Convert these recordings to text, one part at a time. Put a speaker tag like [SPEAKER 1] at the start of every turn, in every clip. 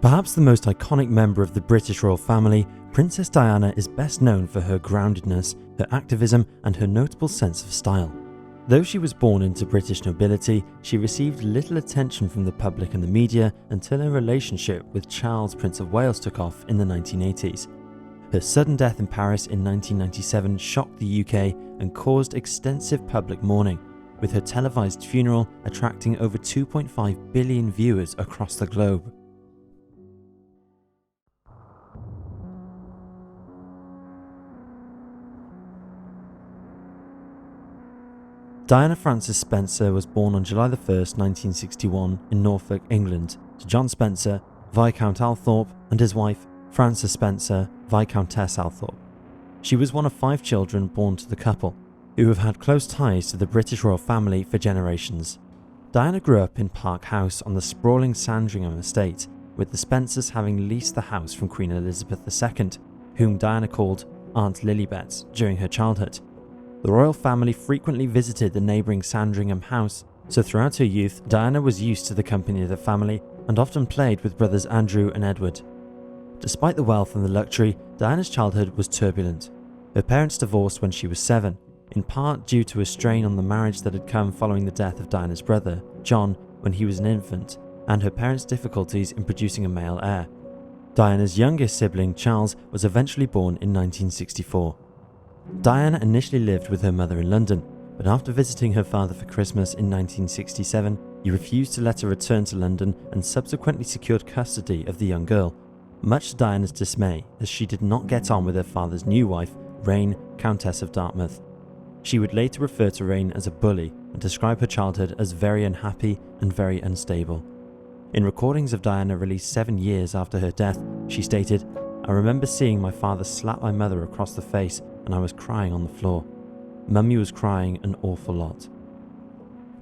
[SPEAKER 1] Perhaps the most iconic member of the British royal family, Princess Diana is best known for her groundedness, her activism, and her notable sense of style. Though she was born into British nobility, she received little attention from the public and the media until her relationship with Charles, Prince of Wales took off in the 1980s. Her sudden death in Paris in 1997 shocked the UK and caused extensive public mourning, with her televised funeral attracting over 2.5 billion viewers across the globe. Diana Frances Spencer was born on July 1, 1961 in Norfolk, England, to John Spencer, Viscount Althorp, and his wife, Frances Spencer, Viscountess Althorp. She was one of 5 children born to the couple, who have had close ties to the British royal family for generations. Diana grew up in Park House on the sprawling Sandringham estate, with the Spencers having leased the house from Queen Elizabeth II, whom Diana called Aunt Lilibet during her childhood. The royal family frequently visited the neighbouring Sandringham house, so throughout her youth, Diana was used to the company of the family and often played with brothers Andrew and Edward. Despite the wealth and the luxury, Diana's childhood was turbulent. Her parents divorced when she was 7, in part due to a strain on the marriage that had come following the death of Diana's brother, John, when he was an infant, and her parents' difficulties in producing a male heir. Diana's youngest sibling, Charles, was eventually born in 1964. Diana initially lived with her mother in London, but after visiting her father for Christmas in 1967, he refused to let her return to London and subsequently secured custody of the young girl, much to Diana's dismay, as she did not get on with her father's new wife, Reine, Countess of Dartmouth. She would later refer to Reine as a bully and describe her childhood as very unhappy and very unstable. In recordings of Diana released 7 years after her death, she stated, "I remember seeing my father slap my mother across the face and I was crying on the floor. Mummy was crying an awful lot."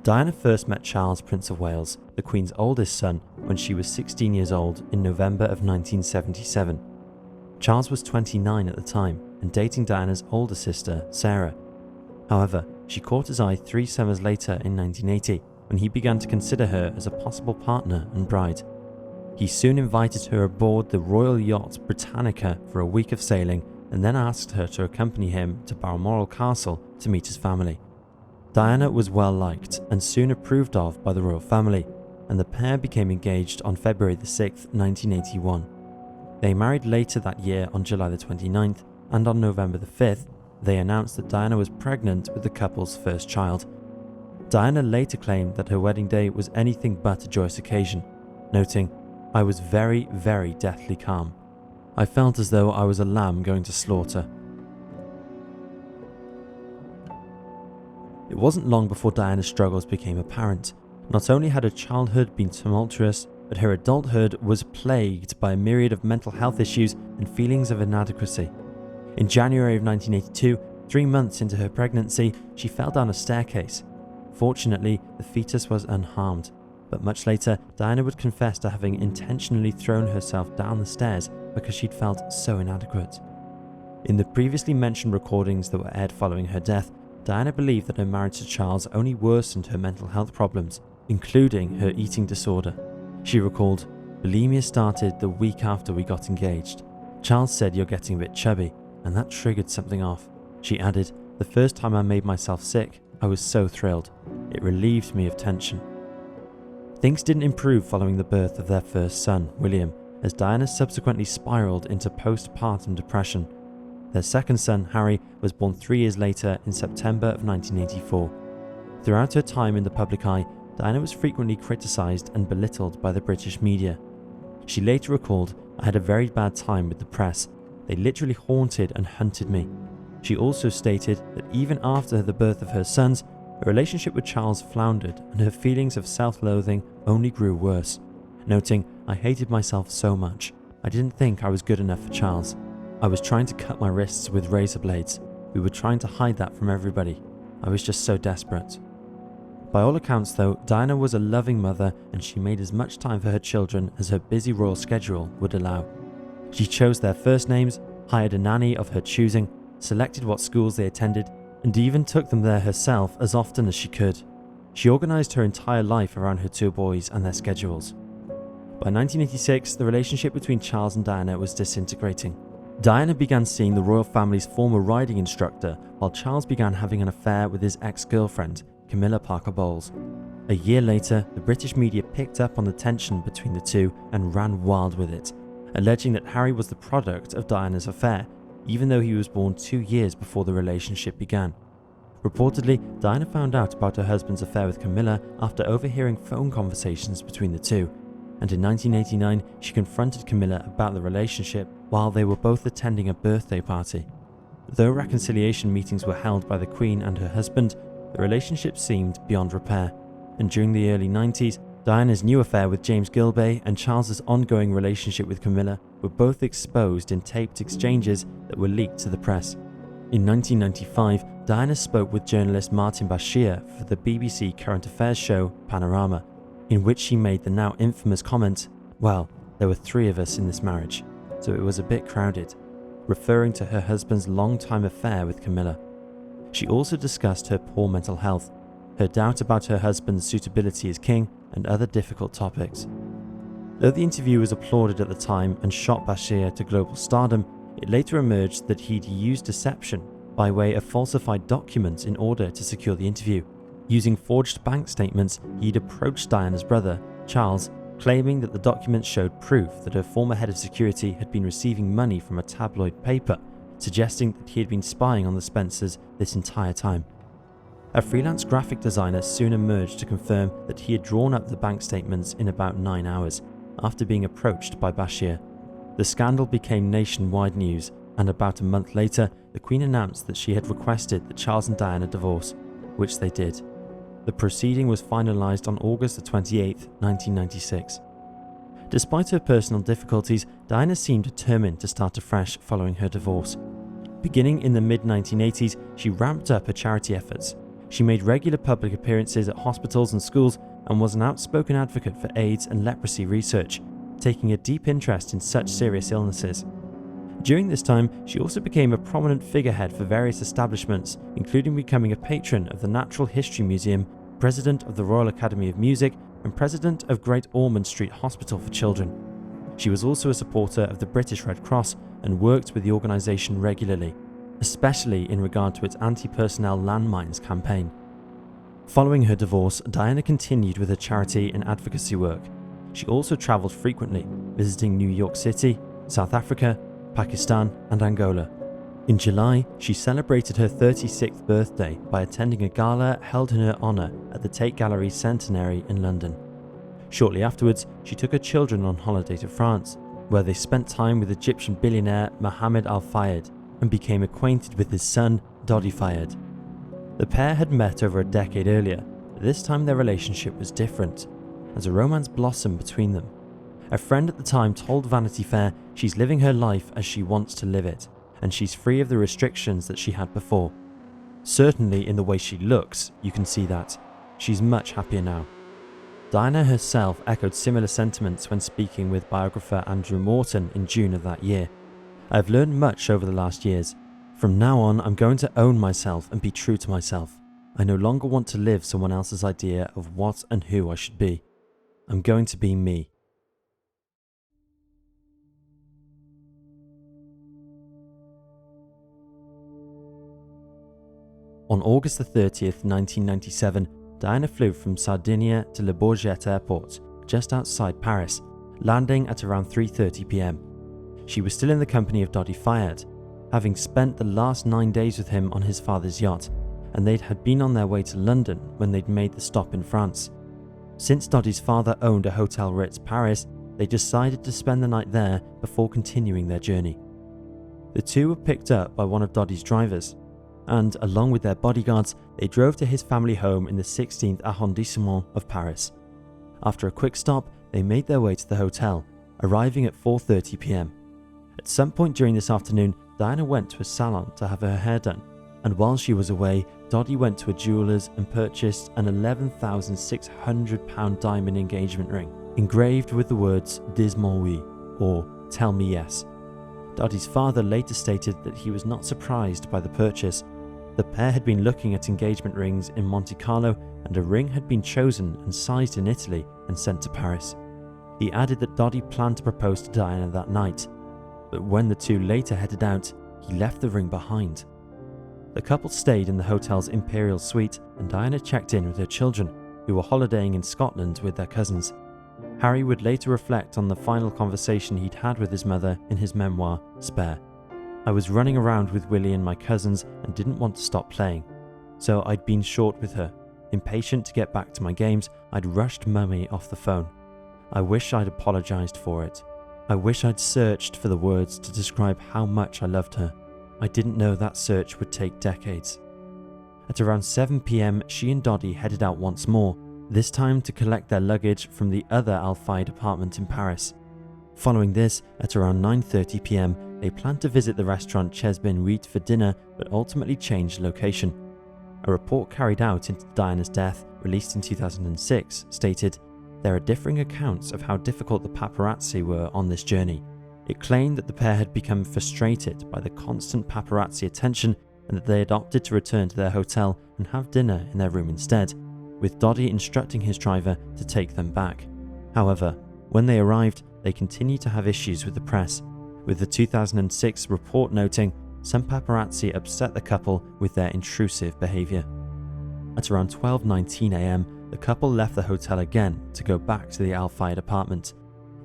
[SPEAKER 1] Diana first met Charles, Prince of Wales, the Queen's oldest son, when she was 16 years old in November of 1977. Charles was 29 at the time and dating Diana's older sister, Sarah. However, she caught his eye 3 summers later in 1980 when he began to consider her as a possible partner and bride. He soon invited her aboard the royal yacht Britannica for a week of sailing and then asked her to accompany him to Balmoral Castle to meet his family. Diana was well liked and soon approved of by the royal family, and the pair became engaged on February 6, 1981. They married later that year on July 29th, and on November 5th, they announced that Diana was pregnant with the couple's first child. Diana later claimed that her wedding day was anything but a joyous occasion, noting, "I was very, very deathly calm. I felt as though I was a lamb going to slaughter." It wasn't long before Diana's struggles became apparent. Not only had her childhood been tumultuous, but her adulthood was plagued by a myriad of mental health issues and feelings of inadequacy. In January of 1982, 3 months into her pregnancy, she fell down a staircase. Fortunately, the fetus was unharmed, but much later, Diana would confess to having intentionally thrown herself down the stairs because she'd felt so inadequate. In the previously mentioned recordings that were aired following her death, Diana believed that her marriage to Charles only worsened her mental health problems, including her eating disorder. She recalled, "Bulimia started the week after we got engaged. Charles said, 'You're getting a bit chubby,' and that triggered something off." She added, "The first time I made myself sick, I was so thrilled. It relieved me of tension." Things didn't improve following the birth of their first son, William, as Diana subsequently spiraled into postpartum depression. Their second son, Harry, was born 3 years later in September of 1984. Throughout her time in the public eye, Diana was frequently criticised and belittled by the British media. She later recalled, "I had a very bad time with the press. They literally haunted and hunted me." She also stated that even after the birth of her sons, her relationship with Charles floundered and her feelings of self-loathing only grew worse, noting, "I hated myself so much. I didn't think I was good enough for Charles. I was trying to cut my wrists with razor blades. We were trying to hide that from everybody. I was just so desperate." By all accounts though, Diana was a loving mother and she made as much time for her children as her busy royal schedule would allow. She chose their first names, hired a nanny of her choosing, selected what schools they attended, and even took them there herself as often as she could. She organised her entire life around her 2 boys and their schedules. By 1986, the relationship between Charles and Diana was disintegrating. Diana began seeing the royal family's former riding instructor, while Charles began having an affair with his ex-girlfriend, Camilla Parker Bowles. A year later, the British media picked up on the tension between the two and ran wild with it, alleging that Harry was the product of Diana's affair, even though he was born 2 years before the relationship began. Reportedly, Diana found out about her husband's affair with Camilla after overhearing phone conversations between the two, and in 1989 she confronted Camilla about the relationship while they were both attending a birthday party. Though reconciliation meetings were held by the Queen and her husband, the relationship seemed beyond repair, and during the early 90s, Diana's new affair with James Gilbey and Charles's ongoing relationship with Camilla were both exposed in taped exchanges that were leaked to the press. In 1995, Diana spoke with journalist Martin Bashir for the BBC current affairs show Panorama, in which she made the now infamous comment, "Well, there were 3 of us in this marriage, so it was a bit crowded," referring to her husband's long-time affair with Camilla. She also discussed her poor mental health, her doubt about her husband's suitability as king, and other difficult topics. Though the interview was applauded at the time and shot Bashir to global stardom, it later emerged that he'd used deception by way of falsified documents in order to secure the interview. Using forged bank statements, he'd approached Diana's brother, Charles, claiming that the documents showed proof that her former head of security had been receiving money from a tabloid paper, suggesting that he had been spying on the Spencers this entire time. A freelance graphic designer soon emerged to confirm that he had drawn up the bank statements in about 9 hours, after being approached by Bashir. The scandal became nationwide news, and about a month later, the Queen announced that she had requested that Charles and Diana divorce, which they did. The proceeding was finalised on August 28, 1996. Despite her personal difficulties, Diana seemed determined to start afresh following her divorce. Beginning in the mid-1980s, she ramped up her charity efforts. She made regular public appearances at hospitals and schools and was an outspoken advocate for AIDS and leprosy research, taking a deep interest in such serious illnesses. During this time, she also became a prominent figurehead for various establishments, including becoming a patron of the Natural History Museum, president of the Royal Academy of Music, and president of Great Ormond Street Hospital for Children. She was also a supporter of the British Red Cross and worked with the organisation regularly, especially in regard to its anti-personnel landmines campaign. Following her divorce, Diana continued with her charity and advocacy work. She also travelled frequently, visiting New York City, South Africa, Pakistan, and Angola. In July, she celebrated her 36th birthday by attending a gala held in her honour at the Tate Gallery Centenary in London. Shortly afterwards, she took her children on holiday to France, where they spent time with Egyptian billionaire Mohammed Al Fayed and became acquainted with his son, Dodi Fayed. The pair had met over a decade earlier, but this time their relationship was different, as a romance blossomed between them. A friend at the time told Vanity Fair she's living her life as she wants to live it, and she's free of the restrictions that she had before. Certainly in the way she looks, you can see that. She's much happier now. Diana herself echoed similar sentiments when speaking with biographer Andrew Morton in June of that year. "I've learned much over the last years. From now on, I'm going to own myself and be true to myself. I no longer want to live someone else's idea of what and who I should be. I'm going to be me." On August 30th, 1997, Diana flew from Sardinia to Le Bourget Airport, just outside Paris, landing at around 3:30 p.m. She was still in the company of Dodi Fayed, having spent the last 9 days with him on his father's yacht, and they had been on their way to London when they'd made the stop in France. Since Dodi's father owned a Hotel Ritz Paris, they decided to spend the night there before continuing their journey. The two were picked up by one of Dodi's drivers, and along with their bodyguards, they drove to his family home in the 16th arrondissement of Paris. After a quick stop, they made their way to the hotel, arriving at 4:30 p.m. At some point during this afternoon, Diana went to a salon to have her hair done, and while she was away, Dodi went to a jeweller's and purchased an £11,600 diamond engagement ring, engraved with the words "Dis-moi oui," or "Tell me yes." Dodi's father later stated that he was not surprised by the purchase. The pair had been looking at engagement rings in Monte Carlo, and a ring had been chosen and sized in Italy and sent to Paris. He added that Dottie planned to propose to Diana that night, but when the two later headed out, he left the ring behind. The couple stayed in the hotel's Imperial Suite, and Diana checked in with her children, who were holidaying in Scotland with their cousins. Harry would later reflect on the final conversation he'd had with his mother in his memoir, Spare. "I was running around with Willie and my cousins and didn't want to stop playing. So I'd been short with her. Impatient to get back to my games, I'd rushed Mummy off the phone. I wish I'd apologised for it. I wish I'd searched for the words to describe how much I loved her. I didn't know that search would take decades." At around 7 p.m, she and Dottie headed out once more, this time to collect their luggage from the other Al Fayed apartment in Paris. Following this, at around 9:30 p.m, they planned to visit the restaurant Chez Ben Huit for dinner, but ultimately changed location. A report carried out into Diana's death, released in 2006, stated, "There are differing accounts of how difficult the paparazzi were on this journey." It claimed that the pair had become frustrated by the constant paparazzi attention and that they had opted to return to their hotel and have dinner in their room instead, with Dottie instructing his driver to take them back. However, when they arrived, they continued to have issues with the press, with the 2006 report noting some paparazzi upset the couple with their intrusive behaviour. At around 12:19 a.m, the couple left the hotel again to go back to the Al Fayed apartment.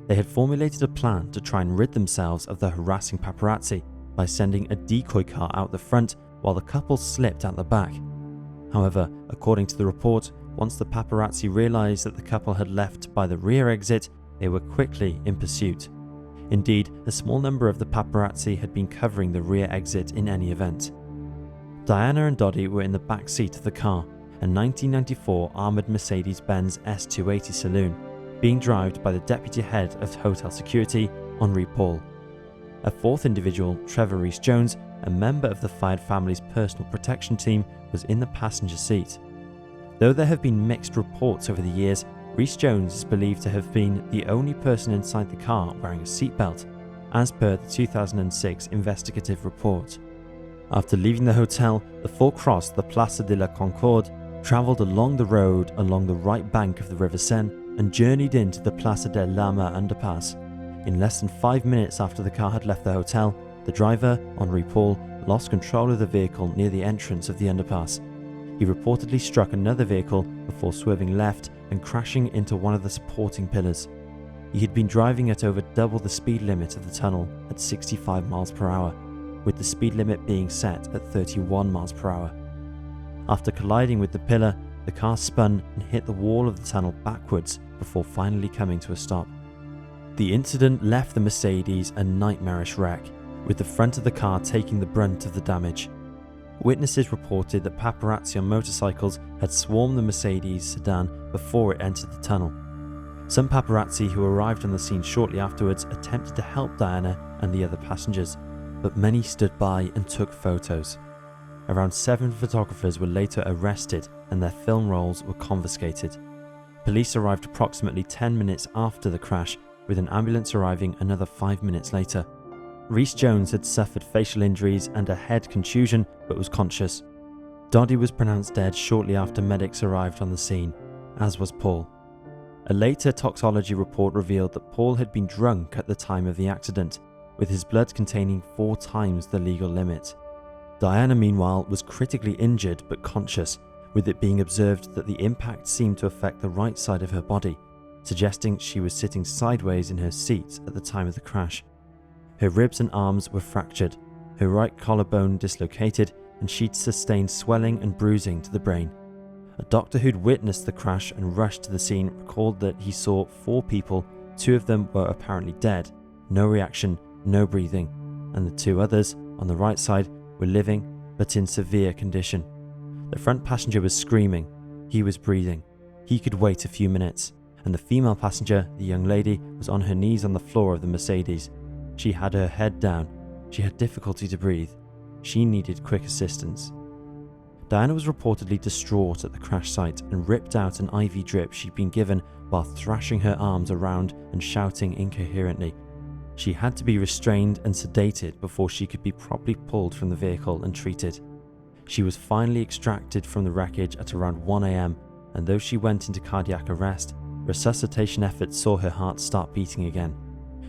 [SPEAKER 1] They had formulated a plan to try and rid themselves of the harassing paparazzi by sending a decoy car out the front while the couple slipped out the back. However, according to the report, once the paparazzi realised that the couple had left by the rear exit, they were quickly in pursuit. Indeed, a small number of the paparazzi had been covering the rear exit in any event. Diana and Dottie were in the back seat of the car, a 1994 armoured Mercedes-Benz S280 saloon, being driven by the deputy head of hotel security, Henri Paul. A fourth individual, Trevor Rhys-Jones, a member of the Fayed family's personal protection team, was in the passenger seat. Though there have been mixed reports over the years, Rhys-Jones is believed to have been the only person inside the car wearing a seatbelt, as per the 2006 investigative report. After leaving the hotel, the four crossed the Place de la Concorde, travelled along the road along the right bank of the River Seine, and journeyed into the Place de Lama underpass. In less than 5 minutes after the car had left the hotel, the driver, Henri Paul, lost control of the vehicle near the entrance of the underpass. He reportedly struck another vehicle before swerving left and crashing into one of the supporting pillars. He had been driving at over double the speed limit of the tunnel at 65 miles per hour, with the speed limit being set at 31 miles per hour. After colliding with the pillar, the car spun and hit the wall of the tunnel backwards before finally coming to a stop. The incident left the Mercedes a nightmarish wreck, with the front of the car taking the brunt of the damage. Witnesses reported that paparazzi on motorcycles had swarmed the Mercedes sedan before it entered the tunnel. Some paparazzi who arrived on the scene shortly afterwards attempted to help Diana and the other passengers, but many stood by and took photos. Around 7 photographers were later arrested and their film rolls were confiscated. Police arrived approximately 10 minutes after the crash, with an ambulance arriving another 5 minutes later. Rhys-Jones had suffered facial injuries and a head contusion but was conscious. Dottie was pronounced dead shortly after medics arrived on the scene, as was Paul. A later toxicology report revealed that Paul had been drunk at the time of the accident, with his blood containing 4 times the legal limit. Diana, meanwhile, was critically injured but conscious, with it being observed that the impact seemed to affect the right side of her body, suggesting she was sitting sideways in her seat at the time of the crash. Her ribs and arms were fractured, her right collarbone dislocated, and she'd sustained swelling and bruising to the brain. A doctor who'd witnessed the crash and rushed to the scene recalled that he saw 4 people, 2 of them were apparently dead, no reaction, no breathing, and the 2 others, on the right side, were living but in severe condition. The front passenger was screaming, he was breathing, he could wait a few minutes, and the female passenger, the young lady, was on her knees on the floor of the Mercedes. She had her head down, she had difficulty to breathe, she needed quick assistance. Diana was reportedly distraught at the crash site and ripped out an IV drip she'd been given while thrashing her arms around and shouting incoherently. She had to be restrained and sedated before she could be properly pulled from the vehicle and treated. She was finally extracted from the wreckage at around 1 a.m, and though she went into cardiac arrest, resuscitation efforts saw her heart start beating again.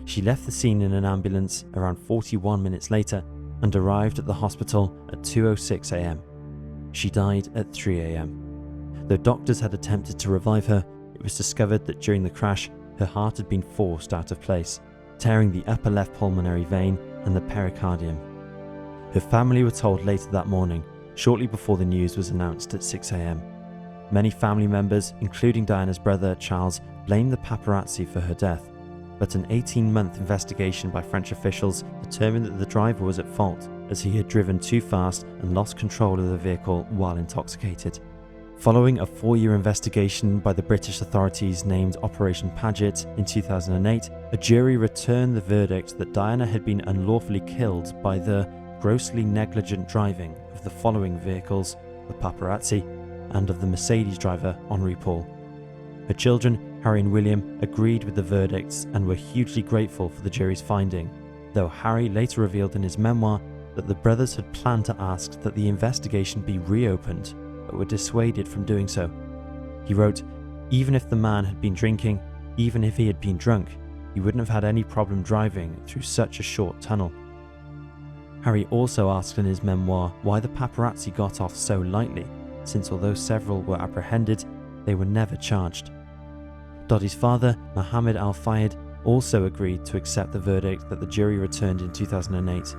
[SPEAKER 1] She left the scene in an ambulance around 41 minutes later and arrived at the hospital at 2:06 a.m. She died at 3 a.m. Though doctors had attempted to revive her, it was discovered that during the crash, her heart had been forced out of place, tearing the upper left pulmonary vein and the pericardium. Her family were told later that morning, shortly before the news was announced at 6 a.m. Many family members, including Diana's brother Charles, blamed the paparazzi for her death, but an 18-month investigation by French officials determined that the driver was at fault, as he had driven too fast and lost control of the vehicle while intoxicated. Following a 4-year investigation by the British authorities named Operation Paget in 2008, a jury returned the verdict that Diana had been unlawfully killed by the grossly negligent driving of the following vehicles, the paparazzi, and of the Mercedes driver Henri Paul. Her children, Harry and William, agreed with the verdicts and were hugely grateful for the jury's finding, though Harry later revealed in his memoir that the brothers had planned to ask that the investigation be reopened, but were dissuaded from doing so. He wrote, "Even if the man had been drinking, even if he had been drunk, he wouldn't have had any problem driving through such a short tunnel." Harry also asked in his memoir why the paparazzi got off so lightly, since although several were apprehended, they were never charged. Dodi's father, Mohammed Al-Fayed, also agreed to accept the verdict that the jury returned in 2008.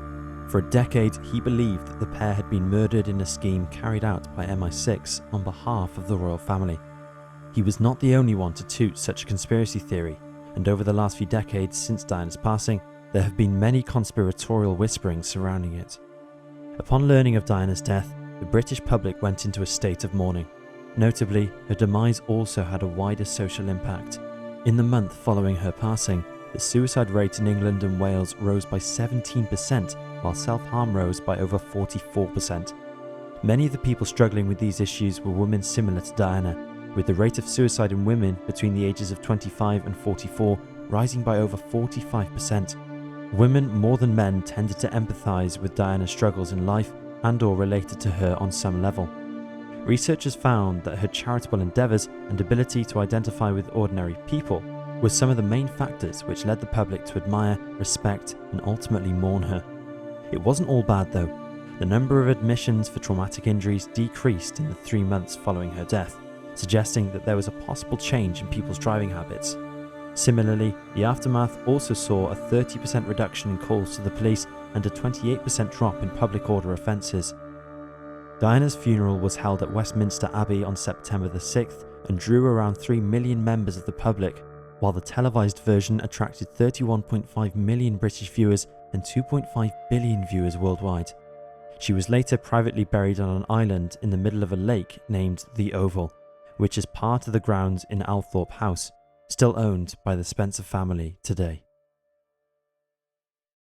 [SPEAKER 1] For a decade, he believed that the pair had been murdered in a scheme carried out by MI6 on behalf of the royal family. He was not the only one to toot such a conspiracy theory, and over the last few decades since Diana's passing, there have been many conspiratorial whisperings surrounding it. Upon learning of Diana's death, the British public went into a state of mourning. Notably, her demise also had a wider social impact. In the month following her passing, the suicide rate in England and Wales rose by 17%, while self-harm rose by over 44%. Many of the people struggling with these issues were women similar to Diana, with the rate of suicide in women between the ages of 25 and 44 rising by over 45%. Women more than men tended to empathise with Diana's struggles in life and/or related to her on some level. Researchers found that her charitable endeavours and ability to identify with ordinary people were some of the main factors which led the public to admire, respect, and ultimately mourn her. It wasn't all bad though. The number of admissions for traumatic injuries decreased in the 3 months following her death, suggesting that there was a possible change in people's driving habits. Similarly, the aftermath also saw a 30% reduction in calls to the police and a 28% drop in public order offences. Diana's funeral was held at Westminster Abbey on September the 6th and drew around 3 million members of the public, while the televised version attracted 31.5 million British viewers and 2.5 billion viewers worldwide. She was later privately buried on an island in the middle of a lake named the Oval, which is part of the grounds in Althorpe House, still owned by the Spencer family today.